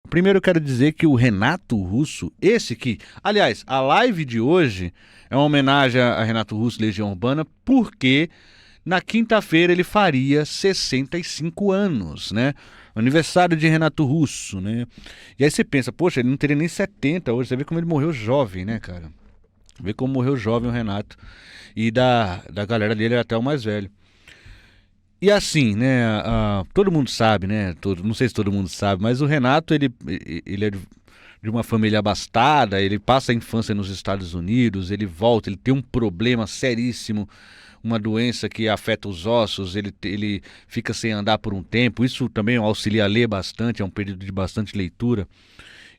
Primeiro eu quero dizer que o Renato Russo, esse aqui, aliás, a live de hoje é uma homenagem a Renato Russo, Legião Urbana, porque na quinta-feira ele faria 65 anos, né? Aniversário de Renato Russo, né? E aí você pensa, poxa, ele não teria nem 70 hoje, você vê como ele morreu jovem, né, cara? Vê como morreu jovem o Renato. E da galera dele era até o mais velho. E assim, né, todo mundo sabe, né, não sei se todo mundo sabe, mas o Renato, ele é de uma família abastada, ele passa a infância nos Estados Unidos, ele volta, ele tem um problema seríssimo, uma doença que afeta os ossos, ele fica sem andar por um tempo, isso também auxilia a ler bastante, é um período de bastante leitura.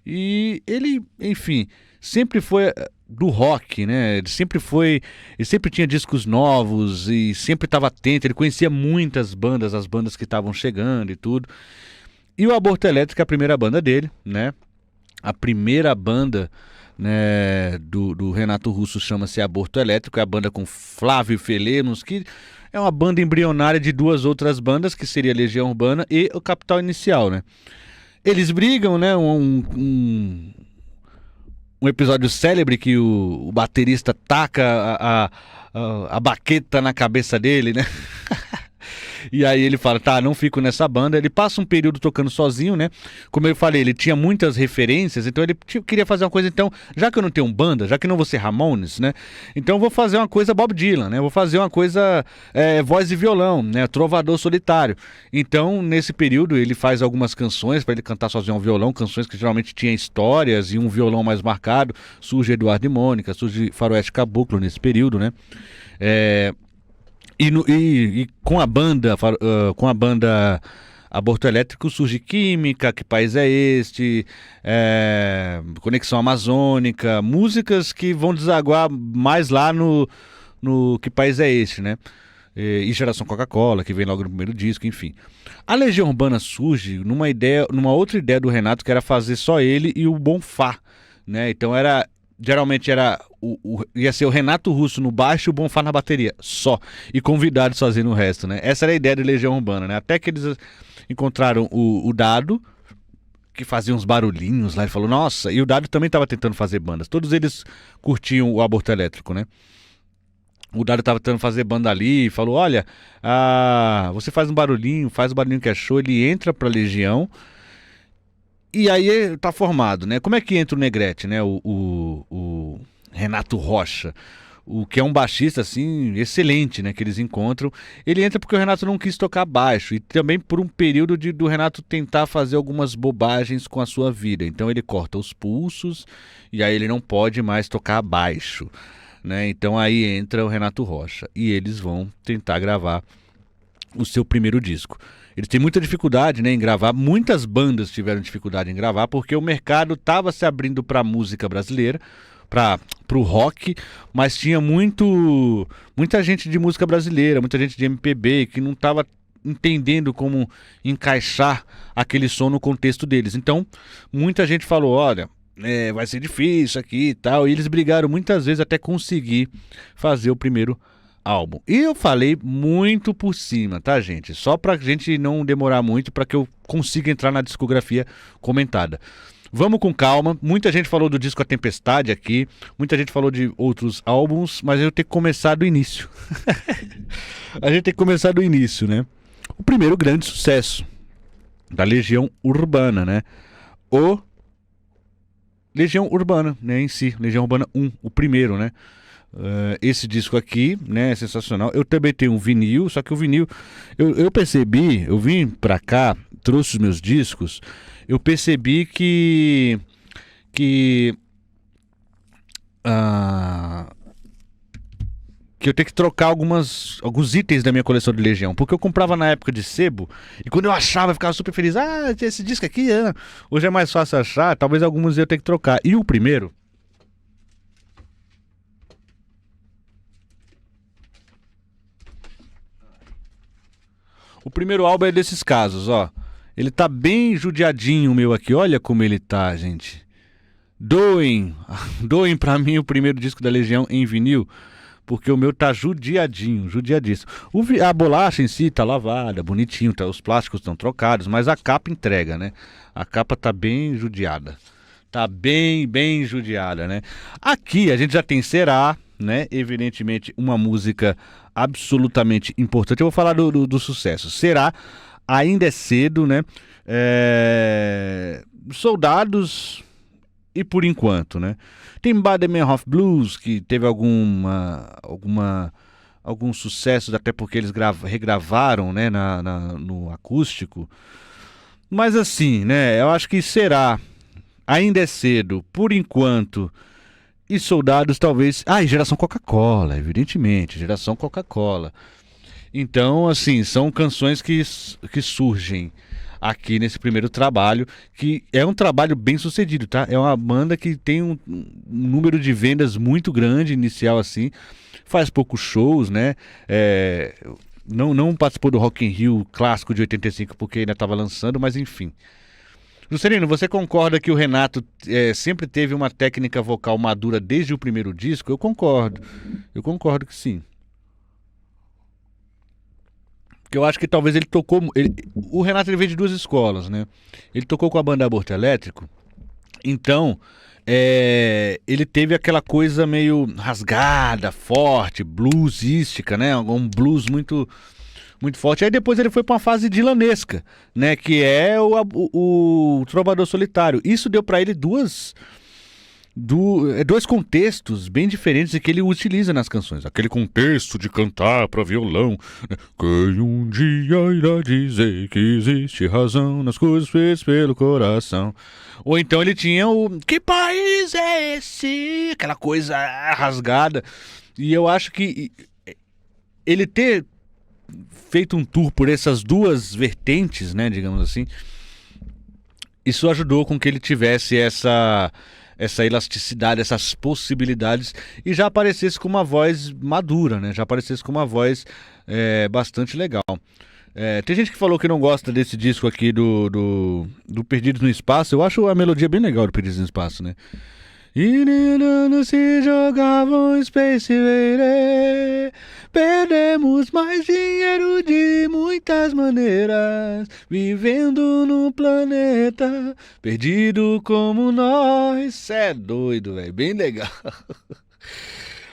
E ele, enfim, sempre foi do rock, né? Ele sempre tinha discos novos e sempre estava atento, ele conhecia muitas bandas, as bandas que estavam chegando e tudo. E o Aborto Elétrico é a primeira banda dele, né? A primeira banda, né, do Renato Russo chama-se Aborto Elétrico, é a banda com Flávio Felenos, que é uma banda embrionária de duas outras bandas, que seria Legião Urbana e o Capital Inicial, né? Eles brigam, né? Um episódio célebre que o baterista taca a baqueta na cabeça dele, né? E aí ele fala, tá, não fico nessa banda. Ele passa um período tocando sozinho, né? Como eu falei, ele tinha muitas referências, então ele queria fazer uma coisa, então, já que eu não tenho banda, já que não vou ser Ramones, né? Então eu vou fazer uma coisa Bob Dylan, né? Eu vou fazer uma coisa voz e violão, né? Trovador solitário. Então, nesse período, ele faz algumas canções para ele cantar sozinho ao violão, canções que geralmente tinham histórias e um violão mais marcado. Surge Eduardo e Mônica, surge Faroeste Caboclo nesse período, né? E com a banda Aborto Elétrico surge Química, Que País é Este, Conexão Amazônica, músicas que vão desaguar mais lá no Que País é Este, né? E Geração Coca-Cola, que vem logo no primeiro disco, enfim. A Legião Urbana surge numa outra ideia do Renato, que era fazer só ele e o Bonfá, né? Então geralmente ia ser o Renato Russo no baixo e o Bonfá na bateria, só. E convidados fazendo o resto, né? Essa era a ideia de Legião Urbana, né? Até que eles encontraram o Dado, que fazia uns barulhinhos lá. Ele falou, nossa, e o Dado também estava tentando fazer bandas. Todos eles curtiam o Aborto Elétrico, né? O Dado estava tentando fazer banda ali e falou, olha, você faz um barulhinho, que é show. Ele entra pra Legião. E aí tá formado, né? Como é que entra o Negrete, né? O Renato Rocha, o que é um baixista, assim, excelente, né? Que eles encontram. Ele entra porque o Renato não quis tocar baixo. E também por um período do Renato tentar fazer algumas bobagens com a sua vida. Então ele corta os pulsos e aí ele não pode mais tocar baixo, né? Então aí entra o Renato Rocha. E eles vão tentar gravar o seu primeiro disco. Eles têm muita dificuldade, né, em gravar. Muitas bandas tiveram dificuldade em gravar porque o mercado estava se abrindo para a música brasileira, para o rock, mas tinha muita gente de música brasileira, muita gente de MPB que não estava entendendo como encaixar aquele som no contexto deles. Então, muita gente falou, olha, vai ser difícil aqui e tal. E eles brigaram muitas vezes até conseguir fazer o primeiro álbum. E eu falei muito por cima, tá, gente? Só pra gente não demorar muito, pra que eu consiga entrar na discografia comentada. Vamos com calma. Muita gente falou do disco A Tempestade aqui, muita gente falou de outros álbuns, mas eu tenho que começar do início. A gente tem que começar do início, né? O primeiro grande sucesso da Legião Urbana, né? O Legião Urbana, né, em si, Legião Urbana 1, o primeiro, né? Esse disco aqui, né, é sensacional. Eu também tenho um vinil, só que o vinil eu percebi, eu vim pra cá, trouxe os meus discos, eu percebi que eu tenho que trocar alguns itens da minha coleção de Legião, porque eu comprava na época de sebo, e quando eu achava, eu ficava super feliz. Esse disco aqui, hoje é mais fácil achar, talvez alguns eu tenha que trocar. E o primeiro, álbum é desses casos, ó. Ele tá bem judiadinho o meu aqui, olha como ele tá, gente. Doem pra mim o primeiro disco da Legião em vinil, porque o meu tá judiadinho, judiadíssimo. A bolacha em si tá lavada, bonitinho, os plásticos estão trocados, mas a capa entrega, né? A capa tá bem judiada. Tá bem, bem judiada, né? Aqui a gente já tem Será, né? Evidentemente, uma música absolutamente importante. Eu vou falar do sucesso. Será, Ainda é Cedo, né? Soldados e Por Enquanto, né? Tem Baden-Meinhof Blues, que teve algum sucesso, até porque eles regravaram, né, no acústico. Mas assim, né? Eu acho que Será, Ainda é Cedo, Por Enquanto e Soldados talvez... e Geração Coca-Cola, evidentemente, Geração Coca-Cola. Então, assim, são canções que surgem aqui nesse primeiro trabalho, que é um trabalho bem sucedido, tá? É uma banda que tem um número de vendas muito grande, inicial assim, faz poucos shows, né? Não participou do Rock in Rio clássico de 85 porque ainda estava lançando, mas enfim. Juscelino, você concorda que o Renato sempre teve uma técnica vocal madura desde o primeiro disco? Eu concordo que sim. Porque eu acho que talvez ele tocou... o Renato ele veio de duas escolas, né? Ele tocou com a banda Aborto Elétrico, então ele teve aquela coisa meio rasgada, forte, bluesística, né? Um blues muito... muito forte. Aí depois ele foi para uma fase dilanesca, né? Que é o Trovador Solitário. Isso deu para ele dois contextos bem diferentes e que ele utiliza nas canções. Aquele contexto de cantar para violão, né? Quem um dia irá dizer que existe razão nas coisas feitas pelo coração. Ou então ele tinha Que país é esse? Aquela coisa rasgada. E eu acho que ele ter feito um tour por essas duas vertentes, né, digamos assim, isso ajudou com que ele tivesse essa elasticidade, essas possibilidades e já aparecesse com uma voz madura, né, já aparecesse com uma voz bastante legal. Tem gente que falou que não gosta desse disco aqui do Perdidos no Espaço. Eu acho a melodia bem legal do Perdidos no Espaço, né? E se jogavam Space Invaders, perdemos mais dinheiro de muitas maneiras, vivendo num planeta perdido como nós. Cê é doido, velho, bem legal.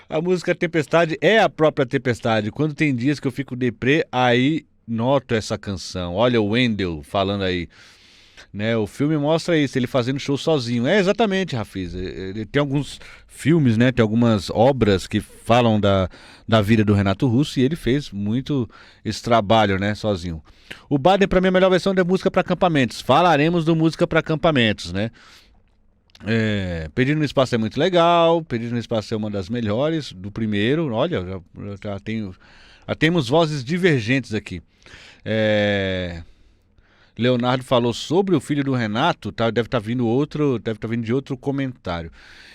A música Tempestade é a própria tempestade. Quando tem dias que eu fico deprê, aí noto essa canção. Olha o Wendel falando aí. Né, o filme mostra isso, ele fazendo show sozinho. Exatamente, Rafiz. Ele tem alguns filmes, né? Tem algumas obras que falam da vida do Renato Russo e ele fez muito esse trabalho, né? Sozinho. O Baden, pra mim, é a melhor versão de música para acampamentos. Falaremos do música para acampamentos, né? Perdido no Espaço é muito legal. Perdido no Espaço é uma das melhores do primeiro. Olha, já temos vozes divergentes aqui. Leonardo falou sobre o filho do Renato, tá? Deve estar vindo de outro comentário.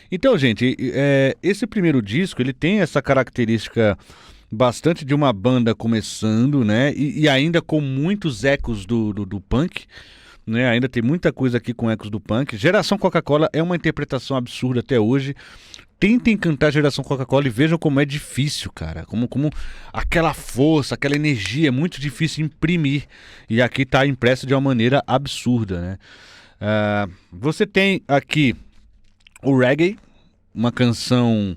Então, gente, esse primeiro disco, ele tem essa característica bastante de uma banda começando, né? E ainda com muitos ecos do punk, né? Ainda tem muita coisa aqui com ecos do punk. Geração Coca-Cola é uma interpretação absurda até hoje. Tentem cantar Geração Coca-Cola e vejam como é difícil, cara. Como aquela força, aquela energia é muito difícil de imprimir. E aqui está impresso de uma maneira absurda, né? Você tem aqui o reggae, uma canção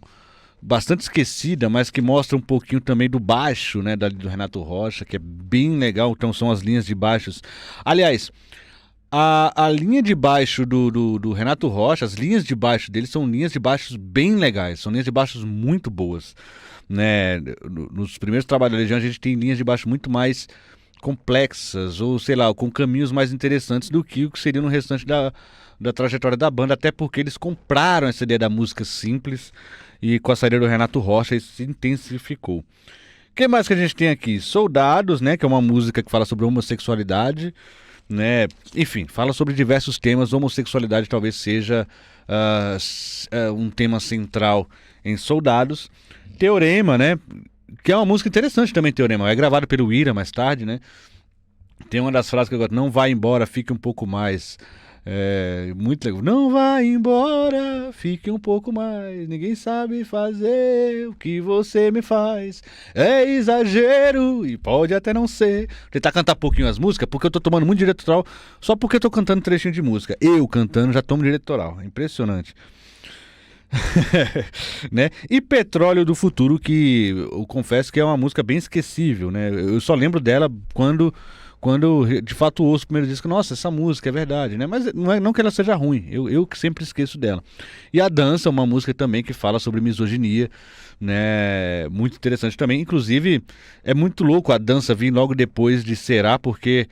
bastante esquecida, mas que mostra um pouquinho também do baixo, né? Do Renato Rocha, que é bem legal. Então são as linhas de baixos. Aliás... A linha de baixo do Renato Rocha, as linhas de baixo dele são linhas de baixos bem legais, são linhas de baixos muito boas, né? Nos primeiros trabalhos da Legião a gente tem linhas de baixo muito mais complexas, ou sei lá, com caminhos mais interessantes do que o que seria no restante da trajetória da banda, até porque eles compraram essa ideia da música simples e com a saída do Renato Rocha isso se intensificou. O que mais que a gente tem aqui? Soldados, né? Que é uma música que fala sobre homossexualidade, né? Enfim, fala sobre diversos temas. Homossexualidade talvez seja um tema central em Soldados. Teorema, né? Que é uma música interessante também, Teorema. É gravado pelo Ira mais tarde, né? Tem uma das frases que eu gosto: não vá embora, fique um pouco mais. Muito legal. Não vá embora, fique um pouco mais. Ninguém sabe fazer o que você me faz. É exagero e pode até não ser. Vou tentar cantar um pouquinho as músicas, porque eu tô tomando muito direito autoral só porque eu tô cantando trechinho de música. Eu cantando já tomo direito autoral. Impressionante. Né? E Petróleo do Futuro, que eu confesso que é uma música bem esquecível, né? Eu só lembro dela quando eu, de fato ouço o primeiro disco. Nossa, essa música é verdade, né? Mas não que ela seja ruim, eu que sempre esqueço dela. E A Dança é uma música também que fala sobre misoginia, né? Muito interessante também. Inclusive, é muito louco A Dança vir logo depois de Será, porque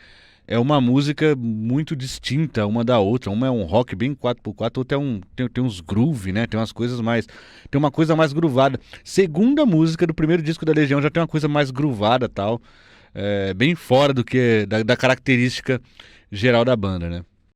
é uma música muito distinta uma da outra. Uma é um rock bem 4x4, outra tem uns groove, né? Tem umas coisas mais. Tem uma coisa mais groovada. Segunda música do primeiro disco da Legião já tem uma coisa mais groovada tal. Bem fora do que da característica geral da banda, né?